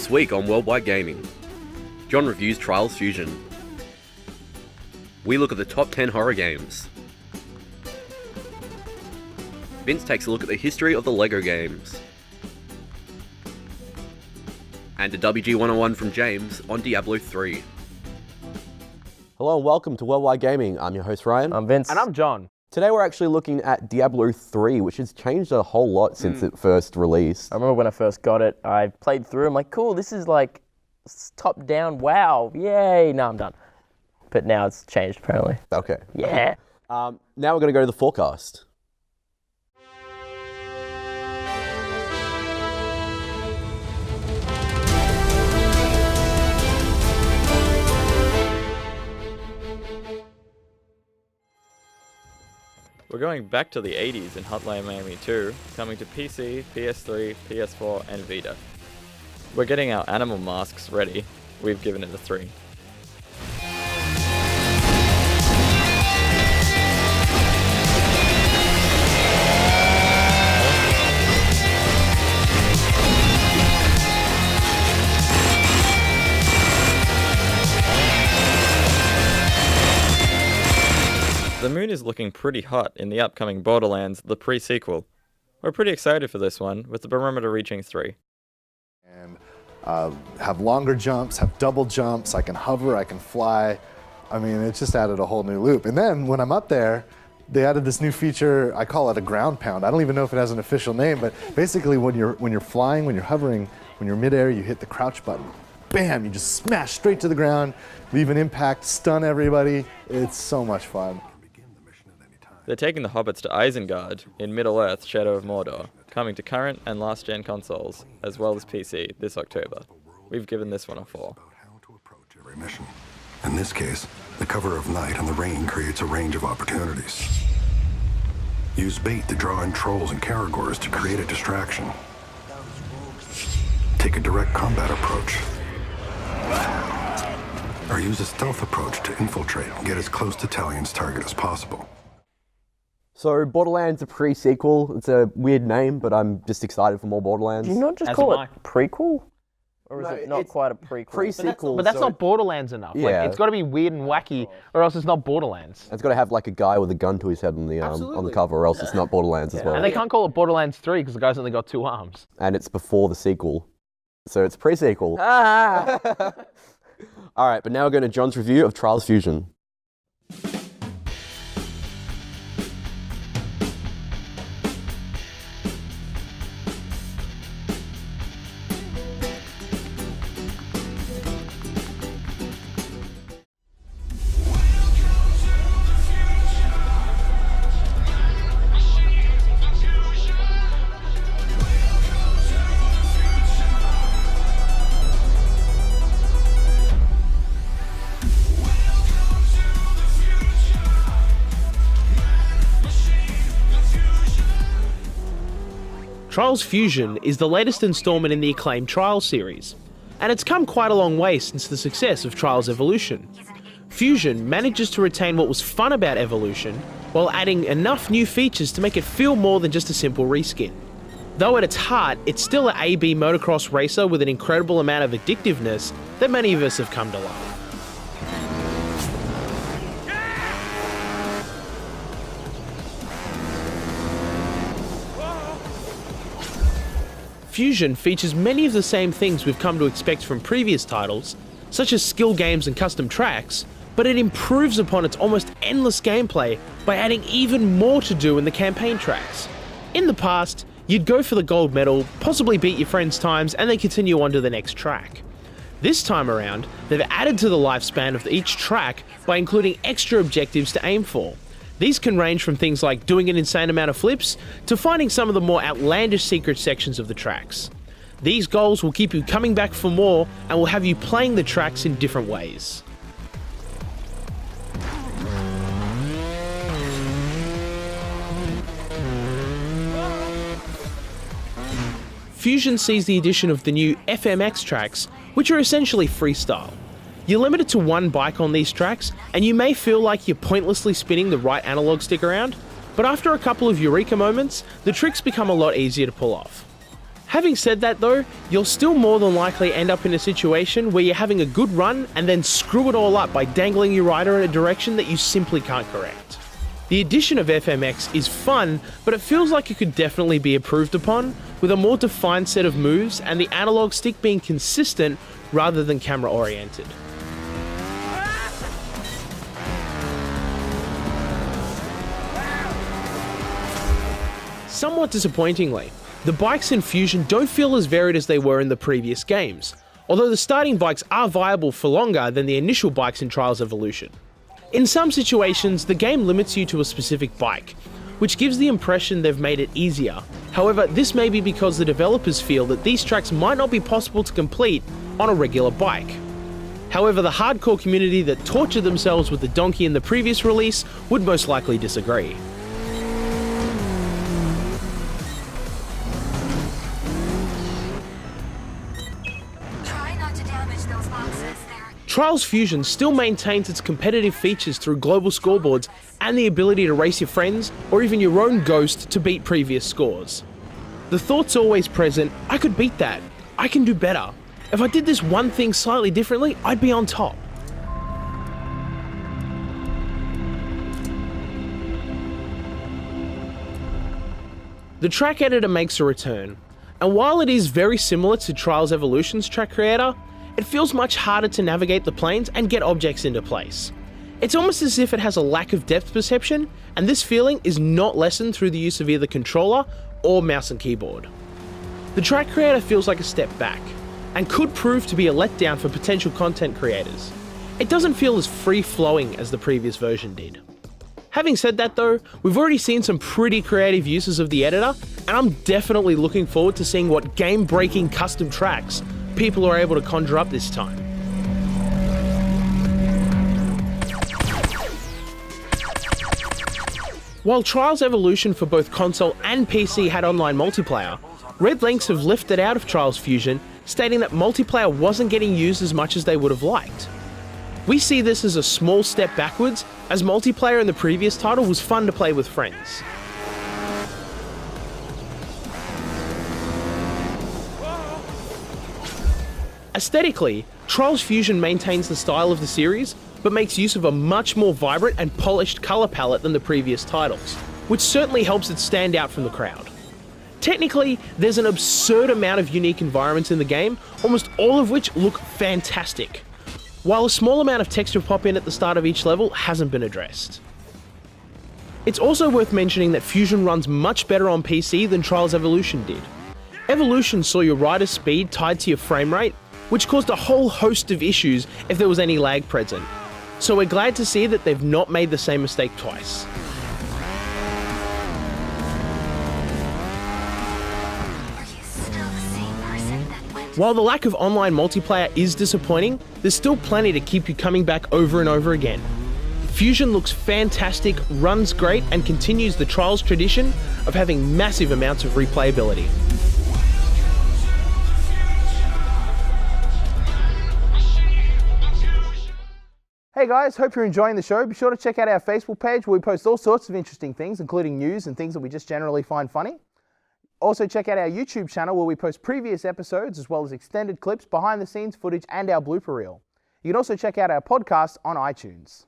This week on Worldwide Gaming, John reviews Trials Fusion. We look at the top 10 horror games. Vince takes a look at the history of the LEGO games. And a WG 101 from James on Diablo 3. Hello and welcome to Worldwide Gaming. I'm your host Ryan. I'm Vince. And I'm John. Today we're actually looking at Diablo 3, which has changed a whole lot since it first released. I remember when I first got it, I played through, I'm like, cool, this is like top down, wow, yay. No, I'm done. But now it's changed apparently. Okay. Yeah. Now we're going to go to the forecast. We're going back to the 80s in Hotline Miami 2, coming to PC, PS3, PS4 and Vita. We're getting our animal masks ready. We've given it a 3. The moon is looking pretty hot in the upcoming Borderlands, the pre-sequel. We're pretty excited for this one, with the barometer reaching 3. And have longer jumps, have double jumps, I can hover, I can fly. I mean, it just added a whole new loop. And then when I'm up there, they added this new feature, I call it a ground pound. I don't even know if it has an official name, but basically when you're flying, when you're hovering, when you're midair, you hit the crouch button. Bam, you just smash straight to the ground, leave an impact, stun everybody. It's so much fun. They're taking the hobbits to Isengard in Middle-earth Shadow of Mordor, coming to current and last-gen consoles, as well as PC, this October. We've given this one a 4. Mission. In this case, the cover of night and the rain creates a range of opportunities. Use bait to draw in trolls and Caragors to create a distraction. Take a direct combat approach. Or use a stealth approach to infiltrate and get as close to Talion's target as possible. So Borderlands, a pre-sequel. It's a weird name, but I'm just excited for more Borderlands. Do you not just call it prequel? Or is it not quite a prequel? Pre-sequel. But that's not Borderlands enough. Yeah. Like, it's got to be weird and wacky, or else it's not Borderlands. It's got to have like a guy with a gun to his head on the cover, or else it's not Borderlands as well. And they can't call it Borderlands 3 because the guy's only got 2 arms. And it's before the sequel, so it's pre-sequel. All right, but now we're going to John's review of Trials Fusion. Trials Fusion is the latest installment in the acclaimed Trials series, and it's come quite a long way since the success of Trials Evolution. Fusion manages to retain what was fun about Evolution, while adding enough new features to make it feel more than just a simple reskin. Though at its heart, it's still an A/B motocross racer with an incredible amount of addictiveness that many of us have come to love. Fusion features many of the same things we've come to expect from previous titles, such as skill games and custom tracks, but it improves upon its almost endless gameplay by adding even more to do in the campaign tracks. In the past, you'd go for the gold medal, possibly beat your friends' times, and then continue on to the next track. This time around, they've added to the lifespan of each track by including extra objectives to aim for. These can range from things like doing an insane amount of flips to finding some of the more outlandish secret sections of the tracks. These goals will keep you coming back for more and will have you playing the tracks in different ways. Fusion sees the addition of the new FMX tracks, which are essentially freestyle. You're limited to one bike on these tracks, and you may feel like you're pointlessly spinning the right analog stick around, but after a couple of eureka moments, the tricks become a lot easier to pull off. Having said that though, you'll still more than likely end up in a situation where you're having a good run and then screw it all up by dangling your rider in a direction that you simply can't correct. The addition of FMX is fun, but it feels like it could definitely be improved upon, with a more defined set of moves and the analog stick being consistent rather than camera oriented. Somewhat disappointingly, the bikes in Fusion don't feel as varied as they were in the previous games, although the starting bikes are viable for longer than the initial bikes in Trials Evolution. In some situations, the game limits you to a specific bike, which gives the impression they've made it easier. However, this may be because the developers feel that these tracks might not be possible to complete on a regular bike. However, the hardcore community that tortured themselves with the donkey in the previous release would most likely disagree. Trials Fusion still maintains its competitive features through global scoreboards and the ability to race your friends or even your own ghost to beat previous scores. The thought's always present, I could beat that, I can do better. If I did this one thing slightly differently, I'd be on top. The track editor makes a return, and while it is very similar to Trials Evolution's track creator, it feels much harder to navigate the planes and get objects into place. It's almost as if it has a lack of depth perception, and this feeling is not lessened through the use of either controller or mouse and keyboard. The track creator feels like a step back, and could prove to be a letdown for potential content creators. It doesn't feel as free-flowing as the previous version did. Having said that though, we've already seen some pretty creative uses of the editor, and I'm definitely looking forward to seeing what game-breaking custom tracks people are able to conjure up this time. While Trials Evolution for both console and PC had online multiplayer, Red Links have lifted out of Trials Fusion, stating that multiplayer wasn't getting used as much as they would have liked. We see this as a small step backwards, as multiplayer in the previous title was fun to play with friends. Aesthetically, Trials Fusion maintains the style of the series, but makes use of a much more vibrant and polished colour palette than the previous titles, which certainly helps it stand out from the crowd. Technically, there's an absurd amount of unique environments in the game, almost all of which look fantastic, while a small amount of texture pop-in at the start of each level hasn't been addressed. It's also worth mentioning that Fusion runs much better on PC than Trials Evolution did. Evolution saw your rider's speed tied to your frame rate, which caused a whole host of issues if there was any lag present. So we're glad to see that they've not made the same mistake twice. While the lack of online multiplayer is disappointing, there's still plenty to keep you coming back over and over again. Fusion looks fantastic, runs great, and continues the Trials tradition of having massive amounts of replayability. Hey guys, hope you're enjoying the show. Be sure to check out our Facebook page where we post all sorts of interesting things, including news and things that we just generally find funny. Also check out our YouTube channel where we post previous episodes as well as extended clips, behind the scenes footage and our blooper reel. You can also check out our podcast on iTunes.